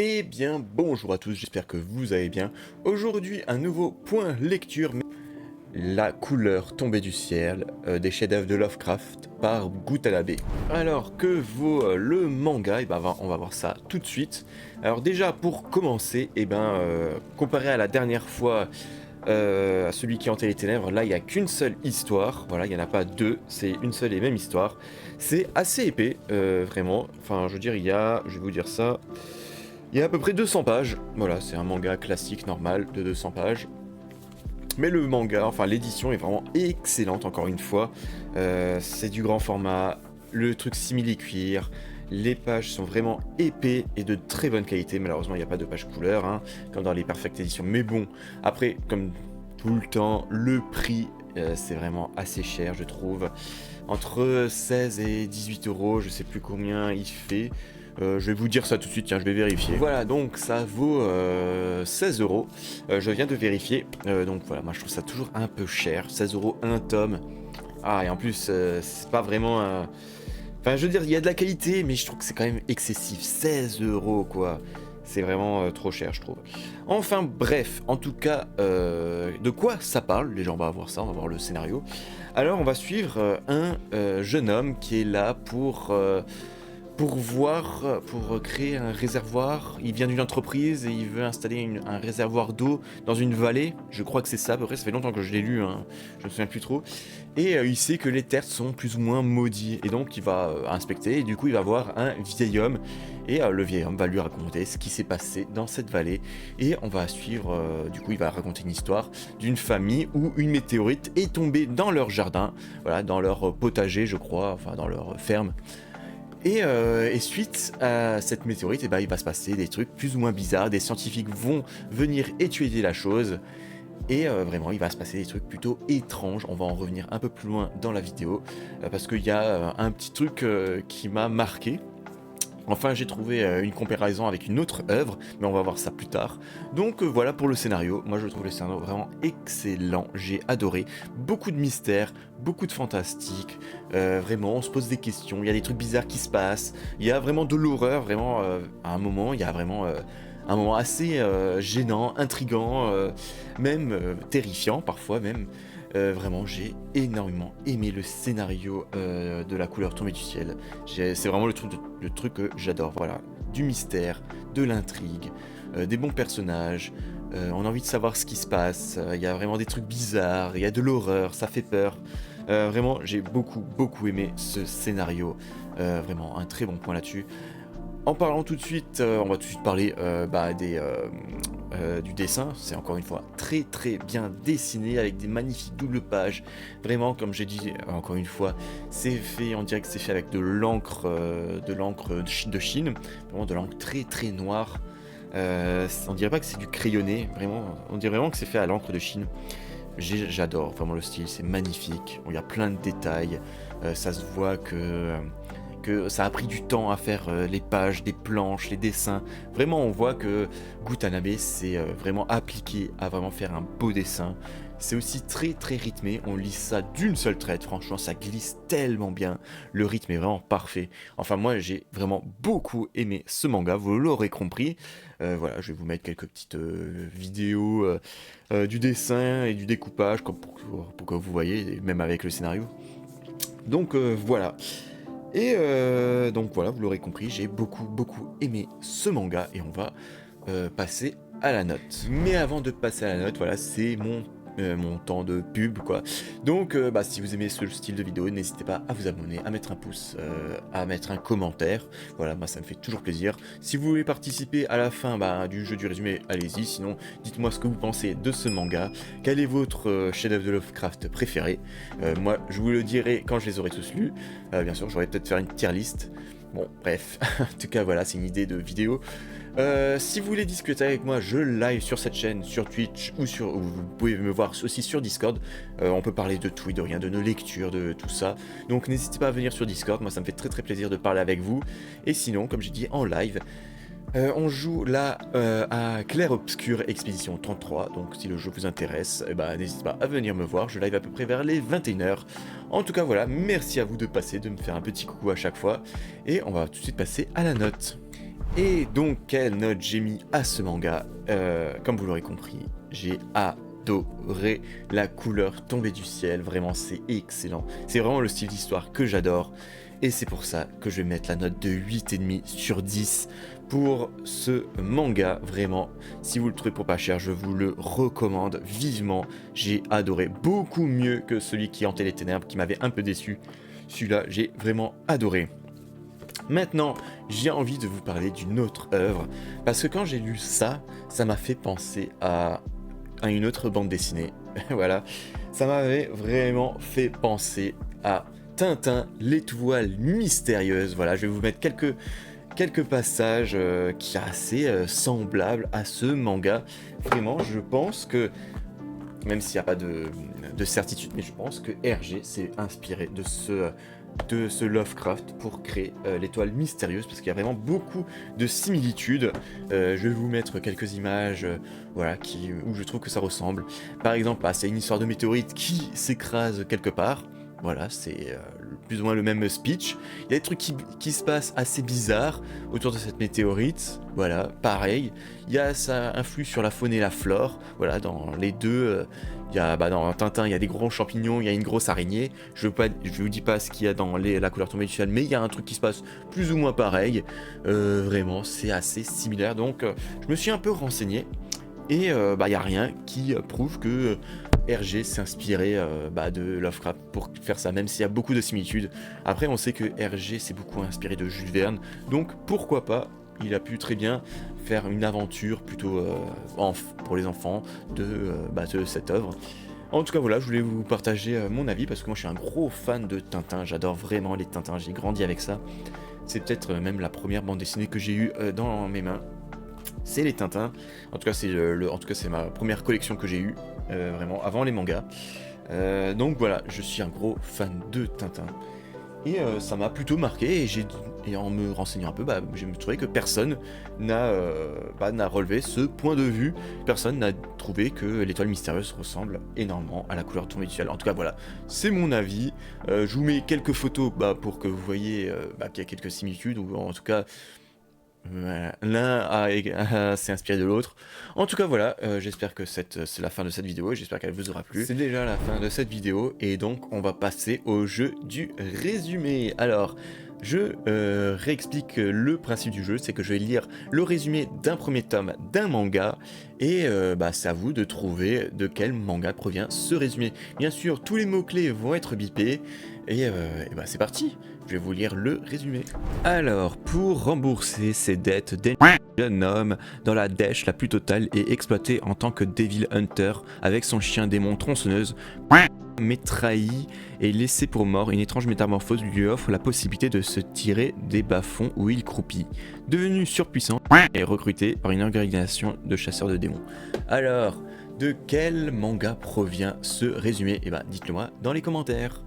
Eh bien, bonjour à tous, j'espère que vous allez bien. Aujourd'hui, un nouveau point lecture, la couleur tombée du ciel, des chefs-d'œuvre de Lovecraft par Gutanabe. Alors, que vaut le manga? On va voir ça tout de suite. Alors déjà, pour commencer, comparé à la dernière fois, à celui qui hantait les ténèbres, là, il n'y a qu'une seule histoire. Voilà, il n'y en a pas deux, c'est une seule et même histoire. C'est assez épais, vraiment. Enfin, je veux dire, je vais vous dire ça... Il y a à peu près 200 pages, voilà, c'est un manga classique normal de 200 pages. Mais le manga, enfin l'édition est vraiment excellente encore une fois. C'est du grand format, le truc simili-cuir, les pages sont vraiment épais et de très bonne qualité. Malheureusement il n'y a pas de page couleur, hein, comme dans les Perfect Editions. Mais bon, après, comme tout le temps, le prix, c'est vraiment assez cher je trouve. Entre 16 et 18 euros, je sais plus combien il fait. Je vais vous dire ça tout de suite, tiens, je vais vérifier. Voilà, donc ça vaut 16 euros. Je viens de vérifier. Donc voilà, moi je trouve ça toujours un peu cher. 16 euros un tome. Ah, et en plus, c'est pas vraiment un... Enfin, je veux dire, il y a de la qualité, mais je trouve que c'est quand même excessif. 16 euros, quoi. C'est vraiment trop cher, je trouve. Enfin, bref, en tout cas, de quoi ça parle? Déjà, on va voir ça, on va voir le scénario. Alors, on va suivre un jeune homme qui est là pour créer un réservoir. Il vient d'une entreprise et il veut installer un réservoir d'eau dans une vallée. Je crois que c'est ça, à peu près. Ça fait longtemps que je l'ai lu, hein. Je me souviens plus trop. Et il sait que les terres sont plus ou moins maudits. Et donc il va inspecter et du coup il va voir un vieil homme. Et le vieil homme va lui raconter ce qui s'est passé dans cette vallée. Et on va suivre, du coup il va raconter une histoire d'une famille où une météorite est tombée dans leur jardin. Voilà, dans leur potager je crois, enfin dans leur ferme. Et suite à cette météorite, il va se passer des trucs plus ou moins bizarres. Des scientifiques vont venir étudier la chose. Et vraiment, il va se passer des trucs plutôt étranges. On va en revenir un peu plus loin dans la vidéo. Parce qu'il y a un petit truc qui m'a marqué. Enfin, j'ai trouvé une comparaison avec une autre œuvre, mais on va voir ça plus tard. Donc voilà pour le scénario. Moi, je trouve le scénario vraiment excellent. J'ai adoré. Beaucoup de mystères, beaucoup de fantastique. Vraiment, on se pose des questions. Il y a des trucs bizarres qui se passent. Il y a vraiment de l'horreur. Vraiment, à un moment, il y a vraiment un moment assez gênant, intriguant, même terrifiant parfois même. Vraiment, j'ai énormément aimé le scénario de la couleur tombée du ciel. C'est vraiment le truc que j'adore. Voilà, du mystère, de l'intrigue, des bons personnages. On a envie de savoir ce qui se passe. Il y a vraiment des trucs bizarres. Il y a de l'horreur. Ça fait peur. Vraiment, j'ai beaucoup aimé ce scénario. Vraiment, un très bon point là-dessus. En parlant tout de suite, on va tout de suite parler du dessin. C'est encore une fois très bien dessiné avec des magnifiques doubles pages. Vraiment, comme j'ai dit encore une fois, c'est fait, on dirait que c'est fait avec de l'encre de Chine, vraiment de l'encre très noire. On dirait pas que c'est du crayonné, vraiment, on dirait vraiment que c'est fait à l'encre de Chine. J'adore vraiment le style, c'est magnifique. Il y a plein de détails, ça se voit que ça a pris du temps à faire les pages, des planches, les dessins. Vraiment, on voit que Gutanabe s'est vraiment appliqué à vraiment faire un beau dessin. C'est aussi très rythmé, on lit ça d'une seule traite, franchement ça glisse tellement bien, le rythme est vraiment parfait. Enfin moi j'ai vraiment beaucoup aimé ce manga, vous l'aurez compris. Voilà, je vais vous mettre quelques petites vidéos du dessin et du découpage pour que vous voyez, même avec le scénario. Donc voilà. Et donc voilà, vous l'aurez compris, j'ai beaucoup aimé ce manga et on va passer à la note. Mais avant de passer à la note, voilà, c'est mon temps de pub quoi. Donc si vous aimez ce style de vidéo, n'hésitez pas à vous abonner, à mettre un pouce, à mettre un commentaire. Voilà, moi ça me fait toujours plaisir. Si vous voulez participer à la fin du jeu du résumé, allez-y. Sinon, dites-moi ce que vous pensez de ce manga. Quel est votre chef-d'œuvre de Lovecraft préféré? Moi, je vous le dirai quand je les aurai tous lus. Bien sûr, j'aurais peut-être faire une tier list. Bon, bref. En tout cas, voilà, c'est une idée de vidéo. Si vous voulez discuter avec moi, je live sur cette chaîne, sur Twitch ou vous pouvez me voir aussi sur Discord. On peut parler de tout et de rien, de nos lectures, de tout ça. Donc n'hésitez pas à venir sur Discord, moi ça me fait très plaisir de parler avec vous. Et sinon, comme j'ai dit en live, on joue là à Clair Obscur Expédition 33, donc si le jeu vous intéresse, n'hésitez pas à venir me voir, je live à peu près vers les 21h. En tout cas voilà, merci à vous de passer, de me faire un petit coucou à chaque fois, et on va tout de suite passer à la note. Et donc, quelle note j'ai mis à ce manga? Comme vous l'aurez compris, j'ai adoré la couleur tombée du ciel, vraiment c'est excellent. C'est vraiment le style d'histoire que j'adore. Et c'est pour ça que je vais mettre la note de 8,5 sur 10 pour ce manga. Vraiment, si vous le trouvez pour pas cher, je vous le recommande vivement. J'ai adoré, beaucoup mieux que celui qui hantait les ténèbres, qui m'avait un peu déçu. Celui-là, j'ai vraiment adoré. Maintenant, j'ai envie de vous parler d'une autre œuvre, parce que quand j'ai lu ça, ça m'a fait penser à une autre bande dessinée. Voilà, ça m'avait vraiment fait penser à Tintin, l'étoile mystérieuse. Voilà, je vais vous mettre quelques passages qui sont assez semblables à ce manga. Vraiment, je pense que, même s'il n'y a pas de certitude, mais je pense que Hergé s'est inspiré de ce Lovecraft pour créer l'étoile mystérieuse, parce qu'il y a vraiment beaucoup de similitudes. Je vais vous mettre quelques images voilà, où je trouve que ça ressemble. Par exemple, c'est une histoire de météorite qui s'écrase quelque part. Voilà, c'est plus ou moins le même speech. Il y a des trucs qui se passent assez bizarres autour de cette météorite. Voilà, pareil. Ça influe sur la faune et la flore. Voilà, dans les deux, dans Tintin, il y a des gros champignons, il y a une grosse araignée. Je vous dis pas ce qu'il y a dans la couleur tombée du ciel, mais il y a un truc qui se passe plus ou moins pareil. Vraiment, c'est assez similaire. Donc, je me suis un peu renseigné. Et il n'y a rien qui prouve que Hergé s'est inspiré de Lovecraft pour faire ça, même s'il y a beaucoup de similitudes. Après, on sait que Hergé s'est beaucoup inspiré de Jules Verne, donc pourquoi pas, il a pu très bien faire une aventure plutôt pour les enfants de cette œuvre. En tout cas, voilà, je voulais vous partager mon avis, parce que moi je suis un gros fan de Tintin, j'adore vraiment les Tintins, j'ai grandi avec ça. C'est peut-être même la première bande dessinée que j'ai eue dans mes mains. C'est les Tintins. En tout cas, c'est ma première collection que j'ai eue, vraiment avant les mangas. Donc voilà, je suis un gros fan de Tintin. Et ça m'a plutôt marqué. Et en me renseignant un peu, j'ai trouvé que personne n'a relevé ce point de vue. Personne n'a trouvé que l'étoile mystérieuse ressemble énormément à la couleur tombée du ciel. En tout cas, voilà, c'est mon avis. Je vous mets quelques photos pour que vous voyez qu'il y a quelques similitudes, ou en tout cas l'un s'est inspiré de l'autre. En tout cas voilà, j'espère que c'est la fin de cette vidéo et j'espère qu'elle vous aura plu. C'est déjà la fin de cette vidéo et donc on va passer au jeu du résumé. Alors, je réexplique le principe du jeu, c'est que je vais lire le résumé d'un premier tome d'un manga et c'est à vous de trouver de quel manga provient ce résumé. Bien sûr, tous les mots-clés vont être bipés et c'est parti. Je vais vous lire le résumé. Alors, pour rembourser ses dettes, jeune homme dans la dèche la plus totale et exploité en tant que Devil Hunter avec son chien démon tronçonneuse, mais trahi et laissé pour mort, une étrange métamorphose lui offre la possibilité de se tirer des bas-fonds où il croupit. Devenu surpuissant et recruté par une organisation de chasseurs de démons. Alors, de quel manga provient ce résumé? Dites-le moi dans les commentaires.